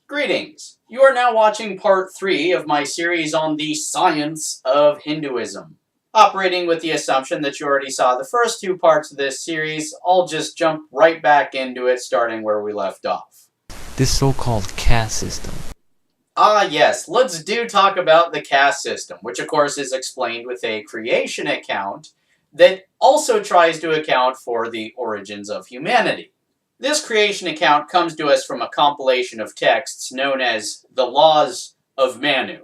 Greetings! You are now watching part 3 of my series on the science of Hinduism. Operating with the assumption that you already saw the first 2 parts of this series, I'll just jump right back into it starting where we left off. This so-called caste system. Ah yes, let's talk about the caste system, which of course is explained with a creation account that also tries to account for the origins of humanity. This creation account comes to us from a compilation of texts known as the Laws of Manu.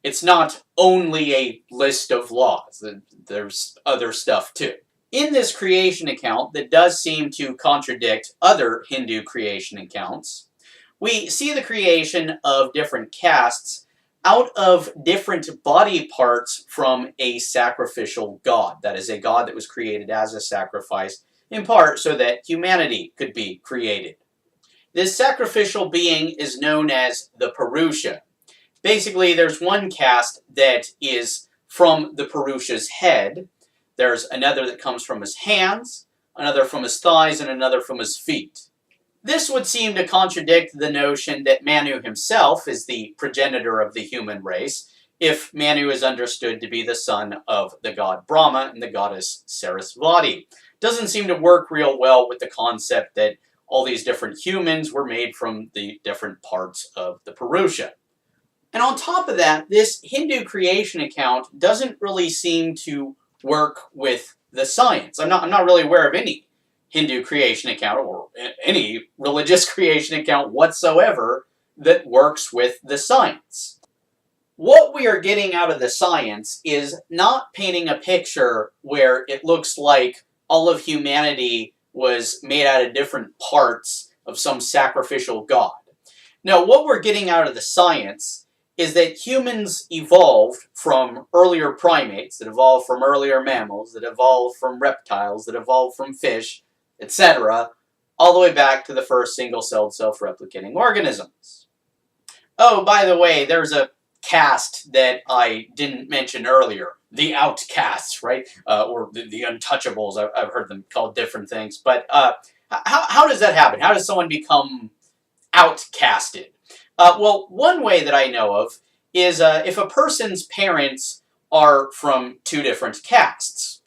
It's not only a list of laws, there's other stuff too. In this creation account that does seem to contradict other Hindu creation accounts, we see the creation of different castes out of different body parts from a sacrificial god. That is, a god that was created as a sacrifice, in part so that humanity could be created. This sacrificial being is known as the Purusha. Basically, there's one caste that is from the Purusha's head, there's another that comes from his hands, another from his thighs, and another from his feet. This would seem to contradict the notion that Manu himself is the progenitor of the human race, if Manu is understood to be the son of the god Brahma and the goddess Sarasvati. Doesn't seem to work real well with the concept that all these different humans were made from the different parts of the Purusha. And on top of that, this Hindu creation account doesn't really seem to work with the science. I'm not really aware of any Hindu creation account or any religious creation account whatsoever that works with the science. What we are getting out of the science is not painting a picture where it looks like all of humanity was made out of different parts of some sacrificial god. No, what we're getting out of the science is that humans evolved from earlier primates, that evolved from earlier mammals, that evolved from reptiles, that evolved from fish, etc., all the way back to the first single-celled self-replicating organisms. Oh, by the way, there's a caste that I didn't mention earlier. The outcasts, right? Or the untouchables. I've heard them called different things. But how does that happen? How does someone become outcasted? Well, one way that I know of is if a person's parents are from 2 different castes.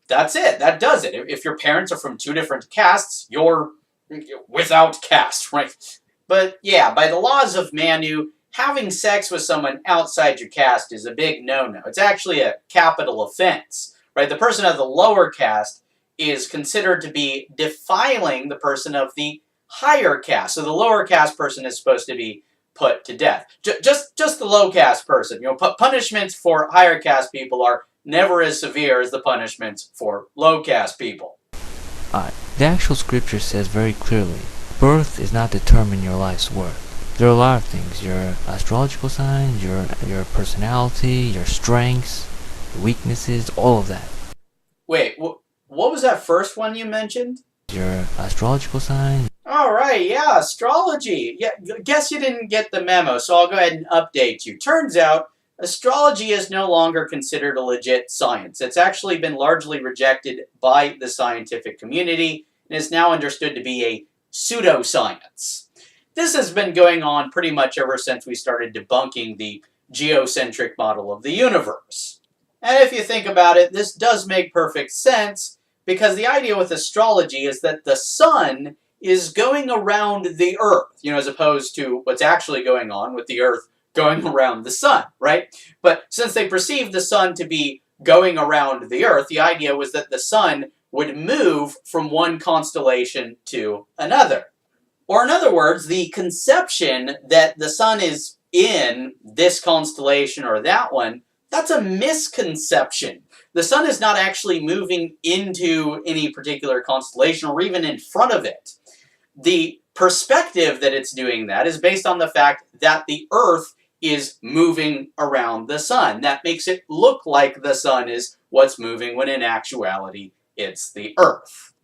That's it. That does it. If your parents are from 2 different castes, you're without caste, right? But yeah, by the laws of Manu, having sex with someone outside your caste is a big no-no. It's actually a capital offense, right? The person of the lower caste is considered to be defiling the person of the higher caste. So the lower caste person is supposed to be put to death. Just the low caste person. You know, punishments for higher caste people are never as severe as the punishments for low caste people. The actual scripture says very clearly, birth does not determine your life's worth. There are a lot of things, your astrological signs, your personality, your strengths, weaknesses, all of that. Wait, what was that first one you mentioned? Your astrological signs. Alright, yeah, astrology. Yeah, guess you didn't get the memo, so I'll go ahead and update you. Turns out, astrology is no longer considered a legit science. It's actually been largely rejected by the scientific community and is now understood to be a pseudoscience. This has been going on pretty much ever since we started debunking the geocentric model of the universe. And if you think about it, this does make perfect sense, because the idea with astrology is that the sun is going around the Earth, as opposed to what's actually going on with the Earth going around the sun, right? But since they perceived the sun to be going around the Earth, the idea was that the sun would move from one constellation to another. Or in other words, the conception that the sun is in this constellation or that one, that's a misconception. The sun is not actually moving into any particular constellation or even in front of it. The perspective that it's doing that is based on the fact that the Earth is moving around the sun. That makes it look like the sun is what's moving, when in actuality, it's the Earth.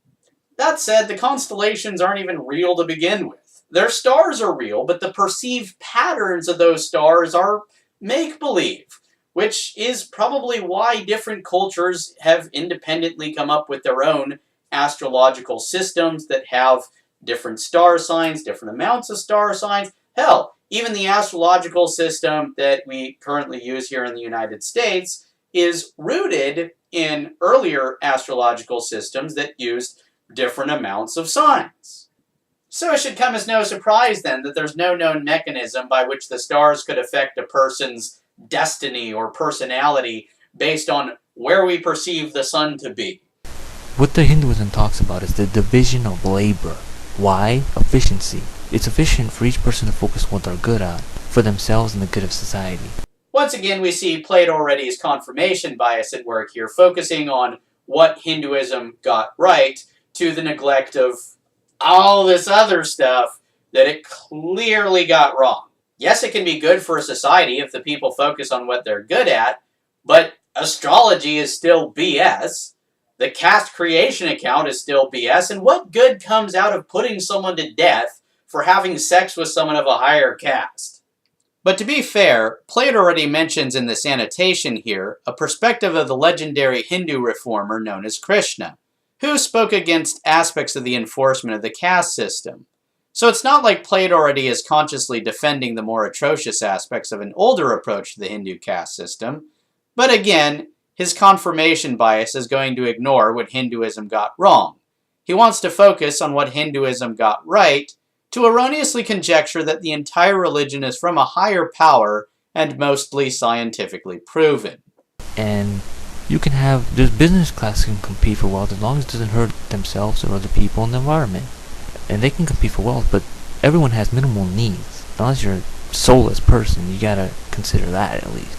That said, the constellations aren't even real to begin with. Their stars are real, but the perceived patterns of those stars are make-believe, which is probably why different cultures have independently come up with their own astrological systems that have different star signs, different amounts of star signs. Hell, Even the astrological system that we currently use here in the United States is rooted in earlier astrological systems that used different amounts of signs. So it should come as no surprise then that there's no known mechanism by which the stars could affect a person's destiny or personality based on where we perceive the sun to be. What the Hinduism talks about is the division of labor. Why? Efficiency. It's efficient for each person to focus on what they're good at, for themselves and the good of society. Once again, we see Plato already's confirmation bias at work here, focusing on what Hinduism got right to the neglect of all this other stuff that it clearly got wrong. Yes, it can be good for a society if the people focus on what they're good at, but astrology is still BS. The caste creation account is still BS, and what good comes out of putting someone to death for having sex with someone of a higher caste? But to be fair, Plato already mentions in this annotation here a perspective of the legendary Hindu reformer known as Krishna, who spoke against aspects of the enforcement of the caste system. So it's not like Plato already is consciously defending the more atrocious aspects of an older approach to the Hindu caste system, but again, his confirmation bias is going to ignore what Hinduism got wrong. He wants to focus on what Hinduism got right, to erroneously conjecture that the entire religion is from a higher power and mostly scientifically proven. And there's business class can compete for wealth as long as it doesn't hurt themselves or other people in the environment. And they can compete for wealth, but everyone has minimal needs. Unless you're a soulless person, you gotta consider that at least.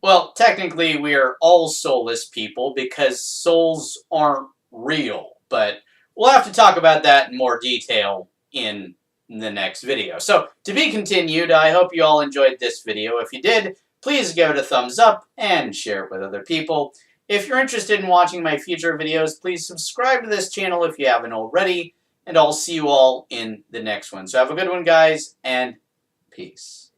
Well, technically, we are all soulless people because souls aren't real, but we'll have to talk about that in more detail in the next video. So, to be continued, I hope you all enjoyed this video. If you did, please give it a thumbs up and share it with other people. If you're interested in watching my future videos, please subscribe to this channel if you haven't already, and I'll see you all in the next one. So have a good one, guys, and peace.